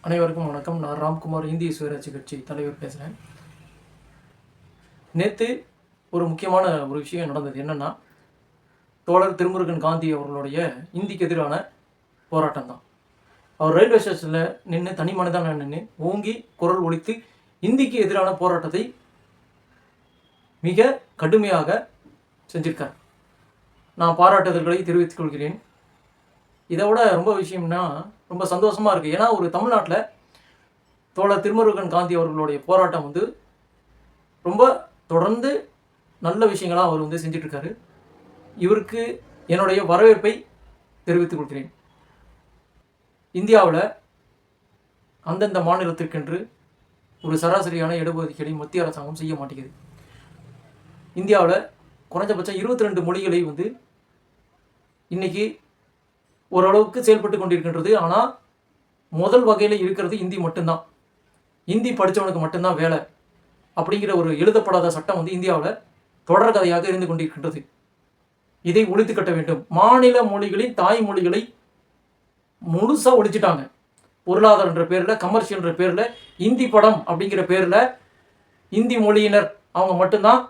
அனைவருக்கும் வணக்கம். நான் ராம்குமார், இந்திய சுயராட்சி கட்சி தலைவர் பேசுகிறேன். நேற்று ஒரு முக்கியமான ஒரு விஷயம் நடந்தது. என்னென்னா, தோழர் திருமுருகன் காந்தி அவர்களுடைய இந்திக்கு எதிரான போராட்டம் தான். அவர் ரயில்வே ஸ்டேஷனில் நின்று தனி மனிதனாக நின்று ஓங்கி குரல் ஒலித்து இந்திக்கு எதிரான போராட்டத்தை மிக கடுமையாக செஞ்சிருக்கார். நான் பாராட்டுதல்களை தெரிவித்துக் கொள்கிறேன். இதை விட ரொம்ப விஷயம்னா ரொம்ப சந்தோஷமாக இருக்குது. ஏன்னா ஒரு தமிழ்நாட்டில் தோழர் திருமுருகன் காந்தி அவர்களுடைய போராட்டம் ரொம்ப தொடர்ந்து நல்ல விஷயங்களாக அவர் செஞ்சிட்ருக்காரு. இவருக்கு என்னுடைய வரவேற்பை தெரிவித்துக் கொள்கிறேன். இந்தியாவில் அந்தந்த மாநிலத்திற்கென்று ஒரு சராசரியான இடஒதுக்கீடை மத்திய அரசாங்கம் செய்ய மாட்டேங்குது. இந்தியாவில் குறைஞ்சபட்சம் 22 மொழிகளை இன்றைக்கி ஓரளவுக்கு செயல்பட்டு கொண்டிருக்கின்றது. ஆனால் முதல் வகையில் இருக்கிறது இந்தி மட்டும்தான். இந்தி படித்தவனுக்கு மட்டும்தான் வேலை அப்படிங்கிற ஒரு எழுதப்படாத சட்டம் இந்தியாவில் தொடர்கதையாக இருந்து கொண்டிருக்கின்றது. இதை ஒழித்து கட்ட வேண்டும். மாநில மொழிகளின் தாய்மொழிகளை முழுசாக ஒழிச்சிட்டாங்க. பொருளாதாரன்ற பேரில், கமர்ஷியல்ன்ற பேரில், இந்தி படம் அப்படிங்கிற பேரில் இந்தி மொழியினர் அவங்க மட்டும்தான்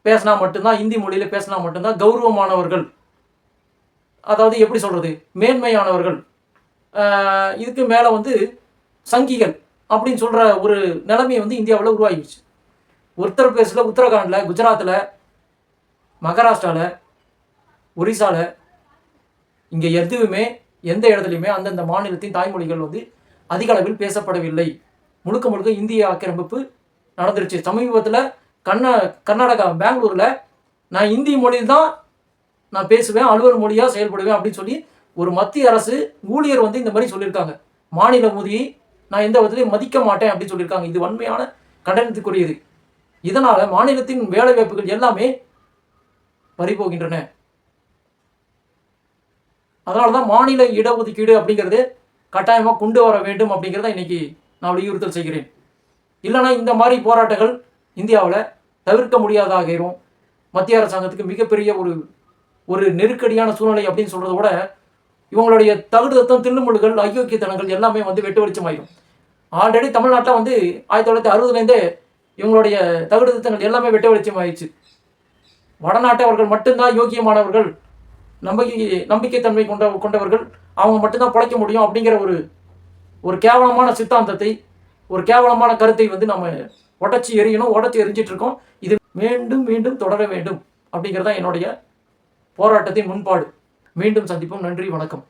பேசினா மட்டும்தான், இந்தி மொழியில் பேசினா மட்டும்தான் கௌரவமானவர்கள், அதாவது எப்படி சொல்கிறது, மேன்மையானவர்கள், இதுக்கு மேலே சங்கிகள் அப்படின்னு சொல்கிற ஒரு நிலைமை இந்தியாவில் உருவாகிடுச்சு. உத்தரப்பிரதேசில், உத்தரகாண்டில், குஜராத்தில், மகாராஷ்டிராவில், ஒரிசாவில், இங்கே எதுவுமே எந்த இடத்துலையுமே அந்தந்த மாநிலத்தின் தாய்மொழிகள் அதிக அளவில் பேசப்படவில்லை. முழுக்க முழுக்க இந்திய ஆக்கிரமிப்பு நடந்துருச்சு. சமீபத்தில் கர்நாடகா பெங்களூரில் நான் இந்தி மொழியில் தான் நான் பேசுவேன், அலுவல் மொழியாக செயல்படுவேன் அப்படின்னு சொல்லி ஒரு மத்திய அரசு ஊழியர் இந்த மாதிரி சொல்லியிருக்காங்க. மாநில மொழியை நான் எந்த விதத்திலையும் மதிக்க மாட்டேன் அப்படின்னு சொல்லியிருக்காங்க. இது வன்மையான கண்டனத்துக்குரியது. இதனால் மாநிலத்தின் வேலை வாய்ப்புகள் எல்லாமே பறிபோகின்றன. அதனால தான் மாநில இடஒதுக்கீடு அப்படிங்கிறது கட்டாயமாக கொண்டு வர வேண்டும் அப்படிங்கிறத இன்னைக்கு நான் வலியுறுத்தல் செய்கிறேன். இல்லைனா இந்த மாதிரி போராட்டங்கள் இந்தியாவில் தவிர்க்க முடியாதாகிரும். மத்திய அரசாங்கத்துக்கு மிகப்பெரிய ஒரு நெருக்கடியான சூழ்நிலை அப்படின்னு சொல்கிறத விட இவங்களுடைய தகுடுதத்தம், தில்லுமுள்ளுகள், அயோக்கியத்தனங்கள் எல்லாமே வெட்டு வெளிச்சமாயிடும். ஆல்ரெடி தமிழ்நாட்டில் 1960லேருந்தே இவங்களுடைய தகுடுதத்தங்கள் எல்லாமே வெட்ட வெளிச்சமாயிடுச்சு. வடநாட்டவர்கள் மட்டும்தான் யோக்கியமானவர்கள், நம்பிக்கைத்தன்மை கொண்டவர்கள், அவங்க மட்டும்தான் பிழைக்க முடியும் அப்படிங்கிற ஒரு கேவலமான சித்தாந்தத்தை, ஒரு கேவலமான கருத்தை நம்ம உடச்சி எறியணும். உடச்சி எரிஞ்சிட்டு இருக்கோம். இது மீண்டும் மீண்டும் தொடர வேண்டும் அப்படிங்கிறதான் என்னுடைய போராட்டத்தின் முன்பாடு. மீண்டும் சந்திப்போம். நன்றி, வணக்கம்.